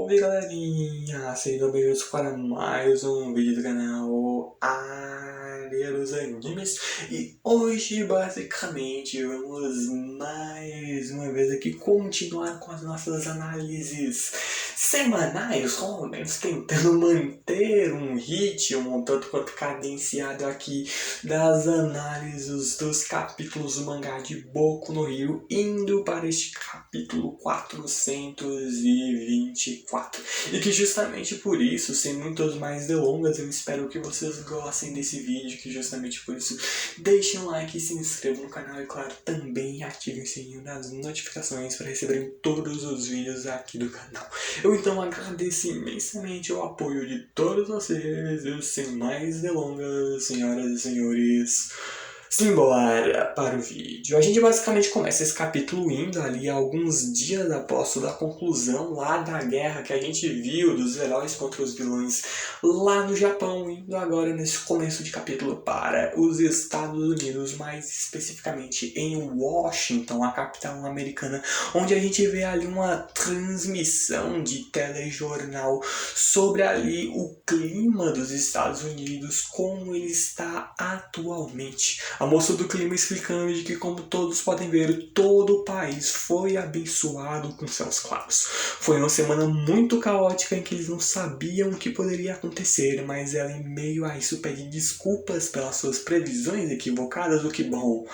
Salve galerinha, sejam bem-vindos para mais um vídeo do canal Área dos Animes. E hoje basicamente vamos mais uma vez aqui continuar com as nossas análises semanais, pelo menos tentando manter um ritmo um tanto quanto cadenciado aqui das análises dos capítulos do mangá de Boku no Hero, indo para este capítulo 424. E que justamente por isso, sem muitas mais delongas, eu espero que vocês gostem desse vídeo, que justamente por isso deixem um like, se inscrevam no canal e claro, também ativem o sininho das notificações para receberem todos os vídeos aqui do canal. Eu então agradeço imensamente o apoio de todos vocês e sem mais delongas, senhoras e senhores, simbora para o vídeo. A gente basicamente começa esse capítulo indo ali alguns dias após a conclusão lá da guerra que a gente viu dos heróis contra os vilões lá no Japão, indo agora nesse começo de capítulo para os Estados Unidos, mais especificamente em Washington, a capital americana, onde a gente vê ali uma transmissão de telejornal sobre ali o clima dos Estados Unidos, como ele está atualmente. A moça do clima explicando de que, como todos podem ver, todo o país foi abençoado com céus claros. Foi uma semana muito caótica em que eles não sabiam o que poderia acontecer, mas ela, em meio a isso, pede desculpas pelas suas previsões equivocadas, o que, bom,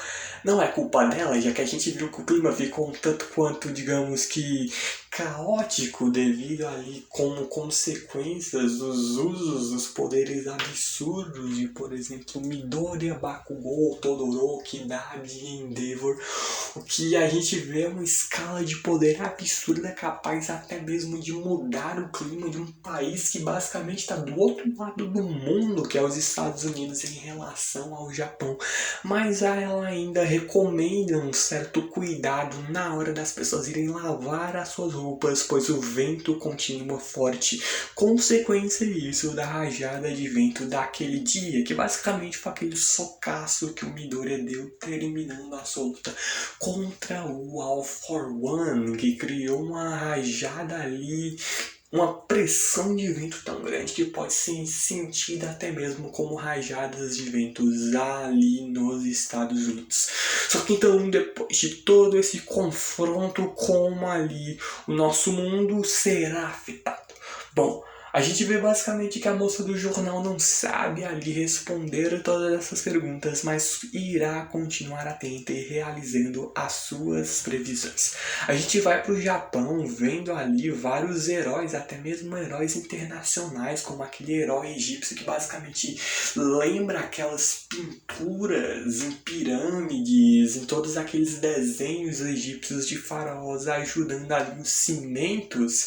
não é culpa dela, já que a gente viu que o clima ficou um tanto quanto, digamos que, caótico devido ali como consequências dos usos dos poderes absurdos de, por exemplo, Midoriya, Bakugou, Todoroki, Dabi e Endeavor. O que a gente vê é uma escala de poder absurda, capaz até mesmo de mudar o clima de um país que basicamente está do outro lado do mundo, que é os Estados Unidos, em relação ao Japão. Mas ela ainda recomenda um certo cuidado na hora das pessoas irem lavar as suas roupas, pois o vento continua forte. Consequência disso da rajada de vento daquele dia, que basicamente foi aquele socaço que o Midoriya deu, terminando a sua luta contra o All for One, que criou uma rajada ali, uma pressão de vento tão grande que pode ser sentida até mesmo como rajadas de ventos ali nos Estados Unidos. Só que então, depois de todo esse confronto com ali o nosso mundo será afetado. Bom, a gente vê basicamente que a moça do jornal não sabe ali responder todas essas perguntas, mas irá continuar atenta e realizando as suas previsões. A gente vai para o Japão vendo ali vários heróis, até mesmo heróis internacionais, como aquele herói egípcio que basicamente lembra aquelas pinturas em pirâmides, em todos aqueles desenhos egípcios de faraós, ajudando ali os cimentos,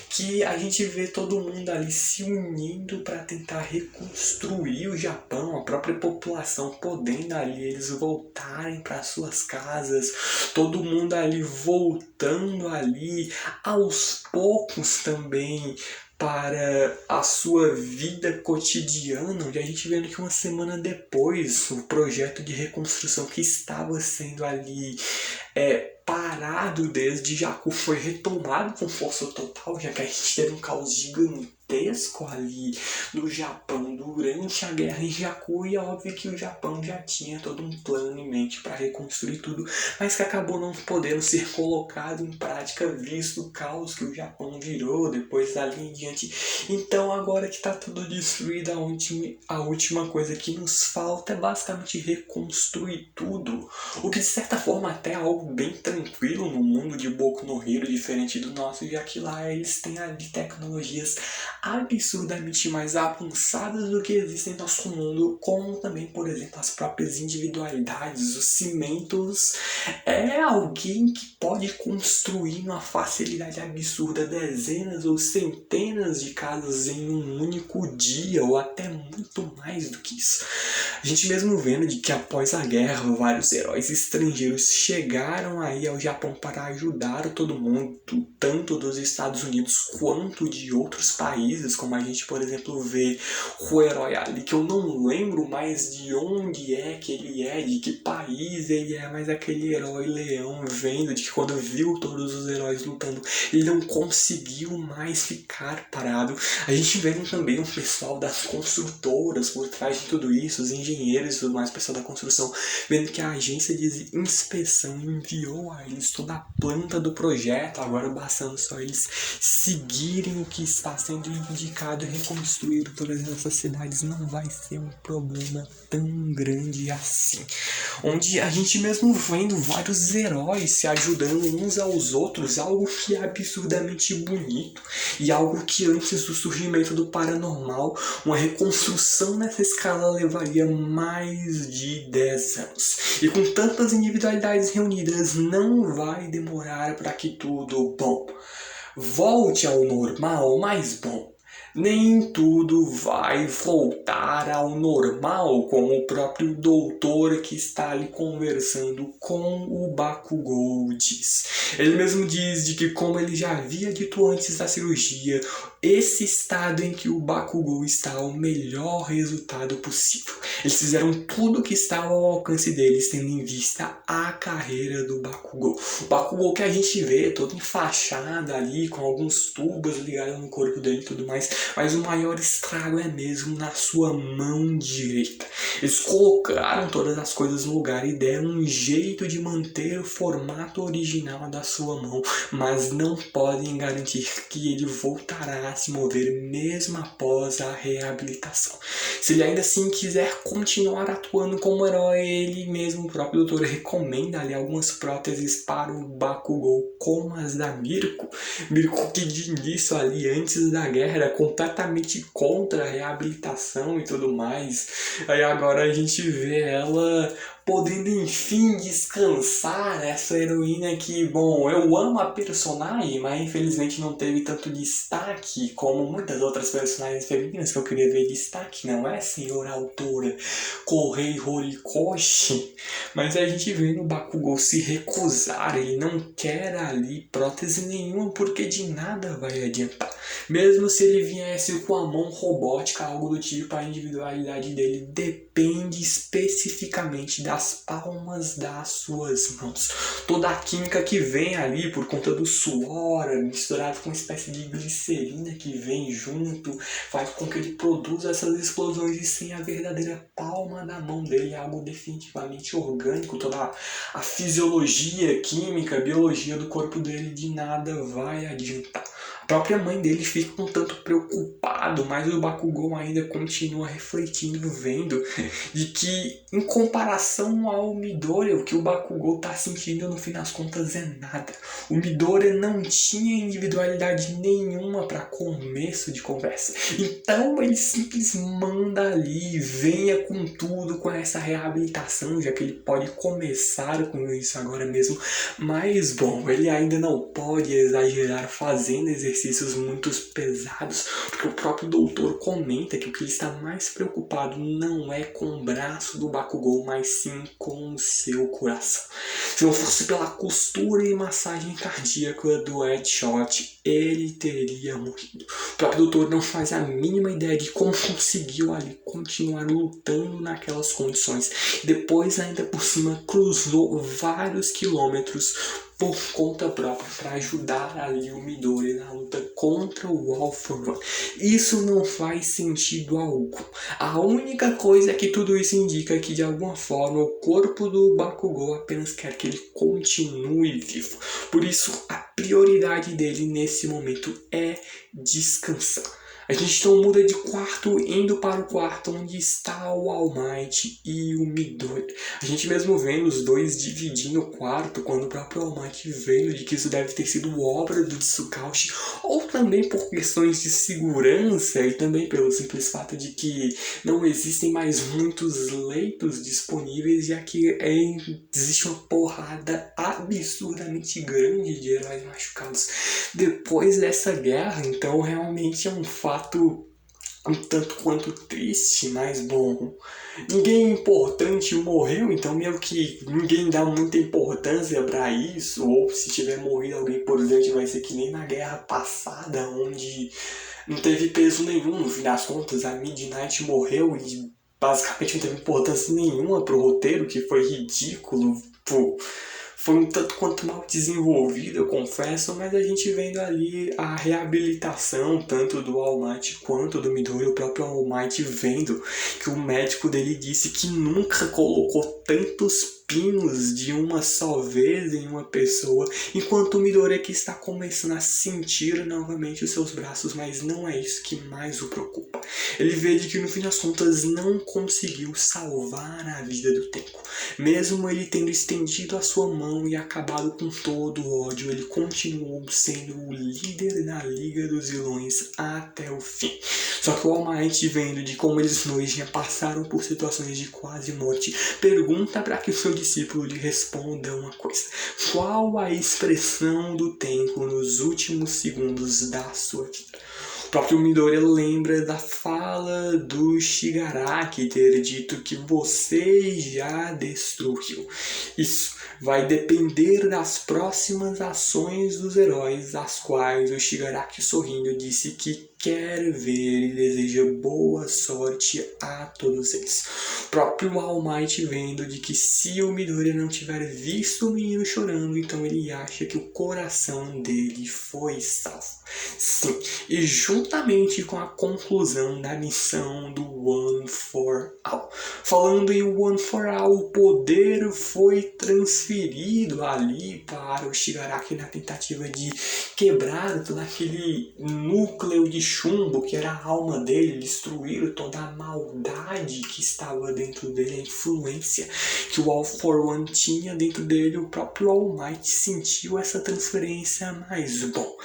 que a gente vê todo mundo ali se unindo para tentar reconstruir o Japão, a própria população podendo ali eles voltarem para suas casas, todo mundo ali voltando ali aos poucos também para a sua vida cotidiana, onde a gente vendo que uma semana depois o projeto de reconstrução que estava sendo ali parado desde Jakku foi retomado com força total, já que a gente teve um caos gigantesco ali no Japão durante a guerra em Jakku, e é óbvio que o Japão já tinha todo um plano em mente para reconstruir tudo, mas que acabou não podendo ser colocado em prática visto o caos que o Japão virou depois dali em diante. Então agora que está tudo destruído, a última coisa que nos falta é basicamente reconstruir tudo, o que de certa forma até é algo bem tranquilo no mundo de Boku no Hero, diferente do nosso, já que lá eles têm ali tecnologias absurdamente mais avançadas do que existem em nosso mundo, como também, por exemplo, as próprias individualidades, os cimentos. É alguém que pode construir numa facilidade absurda dezenas ou centenas de casas em um único dia, ou até muito mais do que isso. A gente mesmo vendo de que após a guerra, vários heróis estrangeiros chegaram aí ali ao Japão para ajudar todo mundo, tanto dos Estados Unidos quanto de outros países, como a gente, por exemplo, vê o herói ali, que eu não lembro mais de onde é que ele é, de que país ele é, mas aquele herói leão vendo de que quando viu todos os heróis lutando, ele não conseguiu mais ficar parado. A gente vê também o pessoal das construtoras por trás de tudo isso, os engenheiros e tudo mais, o pessoal da construção, vendo que a agência de inspeção enviou a eles toda a planta do projeto, agora bastando só eles seguirem o que está sendo indicado e reconstruir todas essas cidades não vai ser um problema tão grande assim. Onde a gente mesmo vendo vários heróis se ajudando uns aos outros, algo que é absurdamente bonito e algo que antes do surgimento do paranormal, uma reconstrução nessa escala levaria mais de 10 anos. E com tantas individualidades reunidas, não vai demorar para que tudo, bom, volte ao normal, mas bom, nem tudo vai voltar ao normal, como o próprio doutor que está ali conversando com o Bakugou diz. Ele mesmo diz de que, como ele já havia dito antes da cirurgia, esse estado em que o Bakugou está é o melhor resultado possível. Eles fizeram tudo que estava ao alcance deles, tendo em vista a carreira do Bakugou. O Bakugou que a gente vê todo enfaixado ali, com alguns tubos ligados no corpo dele e tudo mais, mas o maior estrago é mesmo na sua mão direita. Eles colocaram todas as coisas no lugar e deram um jeito de manter o formato original da sua mão, mas não podem garantir que ele voltará a se mover mesmo após a reabilitação. Se ele ainda assim quiser continuar atuando como herói, ele mesmo, o próprio doutor, recomenda ali algumas próteses para o Bakugou, como as da Mirko. Mirko que de início ali, antes da guerra, era completamente contra a reabilitação e tudo mais. Aí agora a gente vê ela podendo enfim descansar, essa heroína que, bom, eu amo a personagem, mas infelizmente não teve tanto destaque como muitas outras personagens femininas que eu queria ver destaque, não é, senhora autora Kohei Horikoshi? Mas a gente vê no Bakugou se recusar, ele não quer ali prótese nenhuma, porque de nada vai adiantar. Mesmo se ele viesse com a mão robótica, algo do tipo, a individualidade dele depende especificamente das palmas das suas mãos. Toda a química que vem ali por conta do suor, misturado com uma espécie de glicerina que vem junto, faz com que ele produza essas explosões, e sem a verdadeira palma da mão dele, algo definitivamente orgânico, toda a fisiologia, química, biologia do corpo dele, de nada vai adiantar. A própria mãe dele fica um tanto preocupado, mas o Bakugou ainda continua refletindo, vendo de que, em comparação ao Midoriya, o que o Bakugou está sentindo no fim das contas é nada. O Midoriya não tinha individualidade nenhuma para começo de conversa. Então ele simplesmente manda ali, venha com tudo, com essa reabilitação, já que ele pode começar com isso agora mesmo. Mas bom, ele ainda não pode exagerar fazendo exercícios muito pesados, porque o próprio doutor comenta que o que ele está mais preocupado não é com o braço do Bakugou, mas sim com o seu coração. Se não fosse pela costura e massagem cardíaca do headshot, ele teria morrido. O próprio doutor não faz a mínima ideia de como conseguiu ali continuar lutando naquelas condições. Depois, ainda por cima, cruzou vários quilômetros por conta própria para ajudar ali o Midoriya na luta contra o All For One. Isso não faz sentido algum. A única coisa que tudo isso indica é que, de alguma forma, o corpo do Bakugou apenas quer que ele continue vivo. Por isso, a prioridade dele nesse momento é descansar. A gente então muda de quarto, indo para o quarto onde está o All Might e o Midoriya. A gente mesmo vendo os dois dividindo o quarto, quando o próprio All Might vendo de que isso deve ter sido obra do Tsukaushi, ou também por questões de segurança e também pelo simples fato de que não existem mais muitos leitos disponíveis, já que existe uma porrada absurdamente grande de heróis machucados depois dessa guerra. Então realmente é um fato um tanto quanto triste, mas bom, ninguém importante morreu, então meio que ninguém dá muita importância pra isso, ou se tiver morrido alguém importante vai ser que nem na guerra passada, onde não teve peso nenhum, no fim das contas a Midnight morreu e basicamente não teve importância nenhuma pro roteiro, que foi ridículo, pô. Foi um tanto quanto mal desenvolvido, eu confesso, mas a gente vendo ali a reabilitação, tanto do All Might quanto do Midori, o próprio All Might vendo que o médico dele disse que nunca colocou tantos pinos de uma só vez em uma pessoa, enquanto o Midori aqui está começando a sentir novamente os seus braços, mas não é isso que mais o preocupa. Ele vê de que no fim das contas não conseguiu salvar a vida do Tenko. Mesmo ele tendo estendido a sua mão e acabado com todo o ódio, ele continuou sendo o líder da Liga dos Vilões até o fim. Só que o All Might, vendo de como eles dois já passaram por situações de quase morte, pergunta para que o seu discípulo lhe responda uma coisa. Qual a expressão do Tenko nos últimos segundos da sua vida? O próprio Midori lembra da fala do Shigaraki ter dito que você já destruiu. Isso vai depender das próximas ações dos heróis, as quais o Shigaraki sorrindo disse que quer ver e deseja boa sorte a todos eles. O próprio All Might vendo de que se o Midori não tiver visto o menino chorando, então ele acha que o coração dele foi salvo. Sim, e juntamente com a conclusão da missão do One for All. Falando em One for All, o poder foi transferido ali para o Shigaraki na tentativa de quebrar todo aquele núcleo de chumbo que era a alma dele, destruir toda a maldade que estava dentro dele, a influência que o All for One tinha dentro dele. O próprio All Might sentiu essa transferência, mas bom,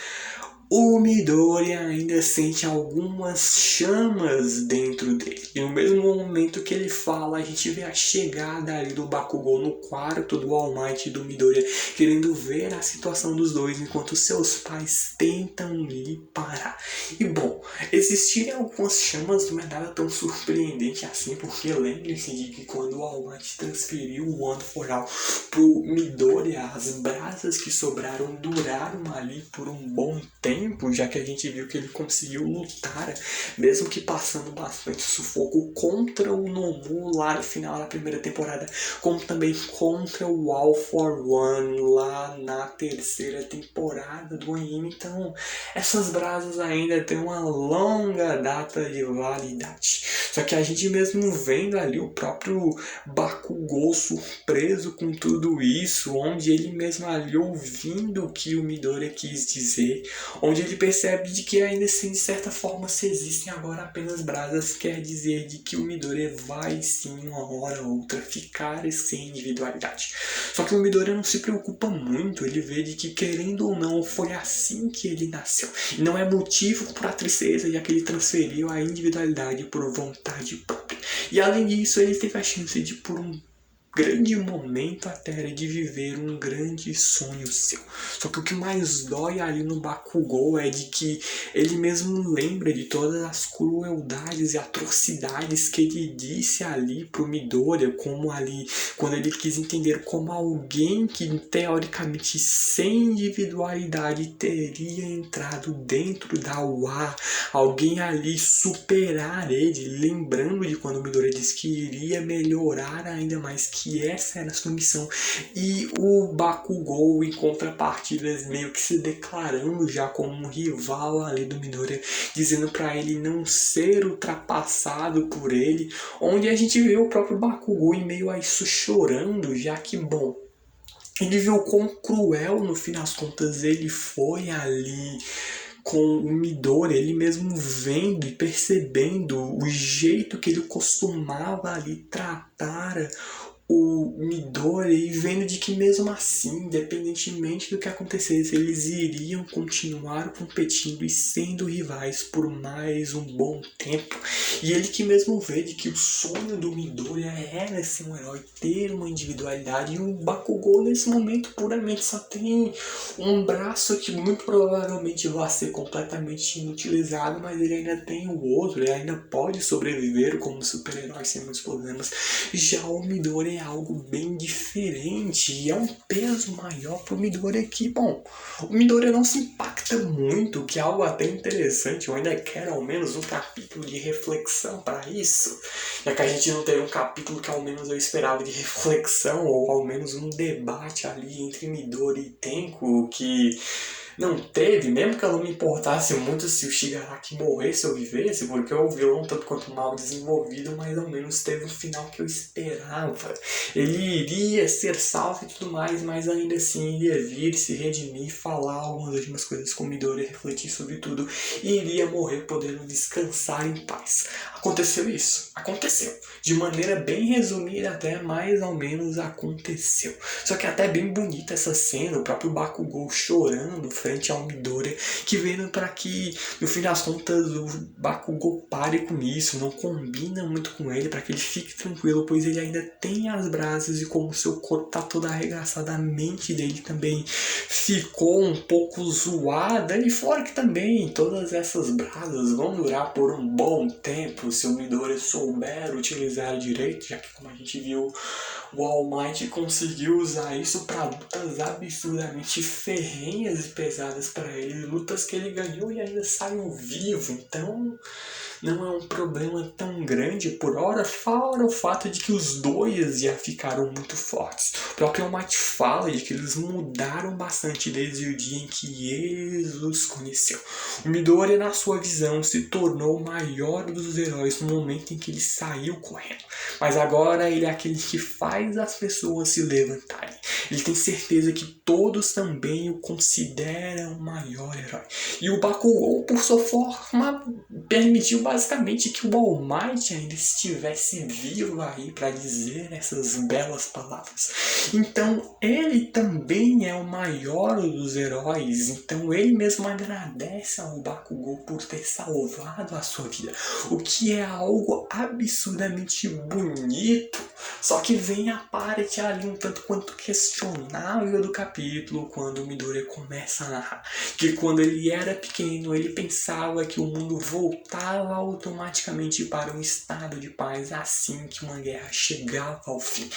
o Midori ainda sente algumas chamas dentro dele. E no mesmo momento que ele fala, a gente vê a chegada ali do Bakugou no quarto do All Might e do Midori, querendo ver a situação dos dois, enquanto seus pais tentam lhe parar. E bom, existirem algumas chamas não é nada tão surpreendente assim, porque lembre-se de que quando o All Might transferiu o One for All pro Midori, as brasas que sobraram duraram ali por um bom tempo, já que a gente viu que ele conseguiu lutar, mesmo que passando bastante sufoco, contra o Nomu lá no final da primeira temporada, como também contra o All for One lá na terceira temporada do anime. Então, essas brasas ainda têm uma longa data de validade. Só que a gente mesmo vendo ali o próprio Bakugou surpreso com tudo isso, onde ele mesmo ali ouvindo o que o Midori quis dizer, onde ele percebe de que ainda assim, de certa forma, se existem agora apenas brasas, quer dizer de que o Midori vai sim, uma hora ou outra, ficar sem individualidade. Só que o Midori não se preocupa muito, ele vê de que, querendo ou não, foi assim que ele nasceu. E não é motivo para tristeza, já que ele transferiu a individualidade por vontade própria. E além disso, ele teve a chance de, por um grande momento até, de viver um grande sonho seu. Só que o que mais dói ali no Bakugou é de que ele mesmo lembra de todas as crueldades e atrocidades que ele disse ali pro Midori, como ali, quando ele quis entender como alguém que teoricamente sem individualidade teria entrado dentro da UA, alguém ali superar ele, lembrando de quando o Midori disse que iria melhorar ainda mais, que essa era a sua missão, e o Bakugou, em contrapartida, meio que se declarando já como um rival ali do Midori, dizendo para ele não ser ultrapassado por ele, onde a gente vê o próprio Bakugou em meio a isso chorando, já que, bom, ele viu quão cruel no fim das contas ele foi ali com o Midori, ele mesmo vendo e percebendo o jeito que ele costumava ali tratar o Midori, vendo de que mesmo assim, independentemente do que acontecesse, eles iriam continuar competindo e sendo rivais por mais um bom tempo. E ele que mesmo vê de que o sonho do Midori era ser um herói, ter uma individualidade, e o Bakugou nesse momento puramente só tem um braço que muito provavelmente vai ser completamente inutilizado, mas ele ainda tem o outro, ele ainda pode sobreviver como super-herói sem muitos problemas. Já o Midori é algo bem diferente e é um peso maior pro Midori aqui. Bom, o Midori não se impacta muito, que é algo até interessante. Eu ainda quero ao menos um capítulo de reflexão para isso, já que a gente não teve um capítulo que ao menos eu esperava de reflexão, ou ao menos um debate ali entre Midori e Tenko, que não teve, mesmo que eu não me importasse muito se o Shigaraki morresse ou vivesse, porque o vilão tanto quanto mal desenvolvido, mas ao menos teve o final que eu esperava. Ele iria ser salvo e tudo mais, mas ainda assim iria vir, se redimir, falar algumas últimas coisas com o Midori, refletir sobre tudo, e iria morrer podendo descansar em paz. Aconteceu isso? Aconteceu. De maneira bem resumida até, mais ou menos aconteceu. Só que até bem bonita essa cena, o próprio Bakugou chorando frente ao Midori, que vendo para que, no fim das contas, o Bakugou pare com isso, não combina muito com ele, para que ele fique tranquilo, pois ele ainda tem as brasas e como seu corpo tá todo arregaçado, a mente dele também ficou um pouco zoada, e fora que também todas essas brasas vão durar por um bom tempo se o Midori souber utilizar direito, já que como a gente viu, o All Might conseguiu usar isso para lutas absurdamente ferrenhas e pesadas para ele, lutas que ele ganhou e ainda saiu vivo, então não é um problema tão grande por hora, fora o fato de que os dois já ficaram muito fortes. O próprio All Might fala de que eles mudaram bastante desde o dia em que eles os conheceu. O Midori, na sua visão, se tornou o maior dos heróis no momento em que ele saiu correndo, mas agora ele é aquele que faz as pessoas se levantarem. Ele tem certeza que todos também o consideram o maior herói. E o Bakugou, por sua forma, permitiu basicamente que o All Might ainda estivesse vivo aí para dizer essas belas palavras. Então ele também é o maior dos heróis. Então ele mesmo agradece ao Bakugou por ter salvado a sua vida, o que é algo absurdamente bonito. Só que vem a parte ali um tanto quanto questionável do capítulo, quando o Midori começa a narrar que quando ele era pequeno ele pensava que o mundo voltava automaticamente para um estado de paz assim que uma guerra chegava ao fim.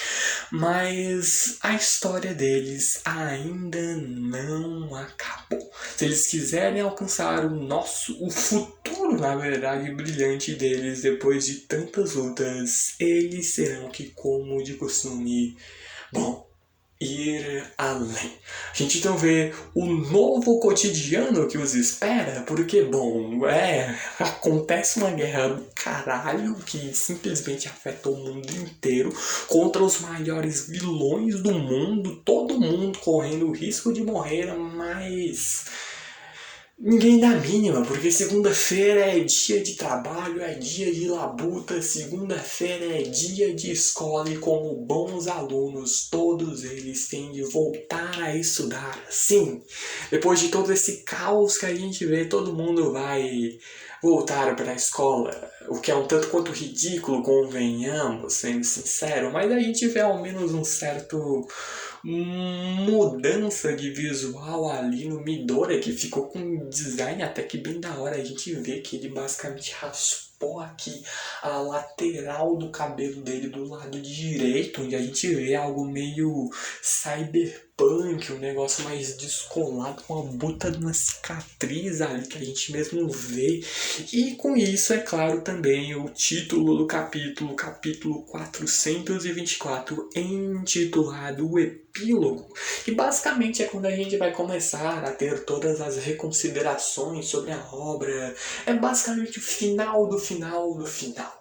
Mas a história deles ainda não acabou. Se eles quiserem alcançar o futuro, na verdade, brilhante deles depois de tantas lutas, eles serão que, como de costume, bom, ir além. A gente então vê o novo cotidiano que os espera, porque, bom, acontece uma guerra do caralho que simplesmente afeta o mundo inteiro contra os maiores vilões do mundo, todo mundo correndo o risco de morrer, mas ninguém dá mínima, porque segunda-feira é dia de trabalho, é dia de labuta, segunda-feira é dia de escola e como bons alunos, todos eles têm de voltar a estudar. Sim, depois de todo esse caos que a gente vê, todo mundo vai voltar para a escola, o que é um tanto quanto ridículo, convenhamos, sendo sincero, mas a gente vê ao menos um certo mudança de visual ali no Midori, que ficou com um design até que bem da hora. A gente vê que ele basicamente raspou aqui a lateral do cabelo dele do lado direito, onde a gente vê algo meio cyberpunk, um negócio mais descolado, com uma puta de uma cicatriz ali que a gente mesmo vê. E com isso, é claro, também o título do capítulo 424, intitulado O Epílogo, que basicamente é quando a gente vai começar a ter todas as reconsiderações sobre a obra. É basicamente o final do final do final.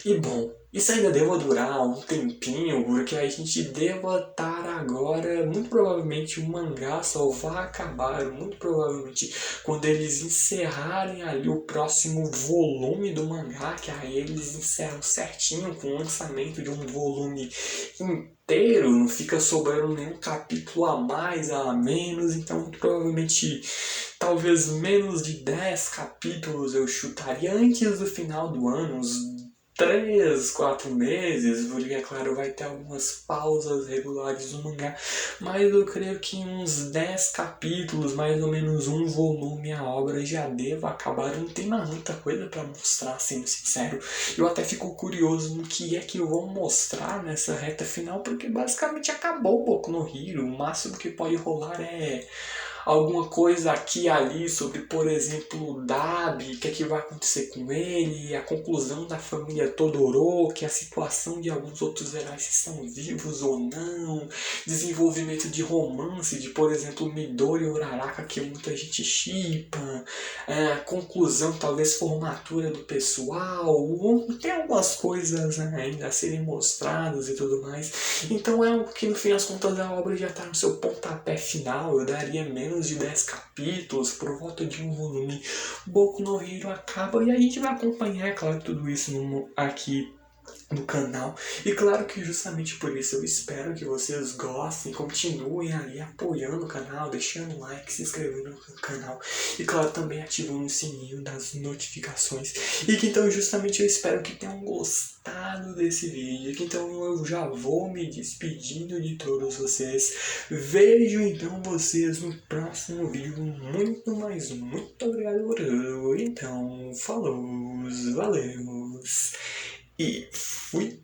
E bom, isso ainda deva durar um tempinho, porque a gente deva estar agora, muito provavelmente o mangá só vai acabar, muito provavelmente, quando eles encerrarem ali o próximo volume do mangá, que aí eles encerram certinho com o lançamento de um volume inteiro, não fica sobrando nenhum capítulo a mais, a menos, então provavelmente talvez menos de 10 capítulos eu chutaria antes do final do ano, uns 3, 4 meses, porque é claro vai ter algumas pausas regulares no mangá, mas eu creio que em uns 10 capítulos, mais ou menos um volume, a obra já deva acabar. Não tem mais muita coisa para mostrar, sendo sincero. Eu até fico curioso no que é que vão mostrar nessa reta final, porque basicamente acabou o Boku no Hero. O máximo que pode rolar é alguma coisa aqui e ali sobre, por exemplo, o Dabi, o que é que vai acontecer com ele, a conclusão da família Todoroki, a situação de alguns outros heróis se estão vivos ou não, desenvolvimento de romance de, por exemplo, Midori e Uraraka, que muita gente shippa, conclusão, talvez formatura do pessoal, tem algumas coisas ainda a serem mostradas e tudo mais. Então é algo que no fim das contas a obra já está no seu pontapé final. Eu daria menos de 10 capítulos, por volta de um volume. Boku no Hero acaba e a gente vai acompanhar, é claro, tudo isso aqui no canal. E claro que justamente por isso eu espero que vocês gostem, continuem ali apoiando o canal, deixando um like, se inscrevendo no canal e claro também ativando o sininho das notificações. E que então justamente eu espero que tenham gostado desse vídeo, que então eu já vou me despedindo de todos vocês. Vejo então vocês no próximo vídeo. Muito, mas muito obrigado por tudo. Então, falou, valeu e fui!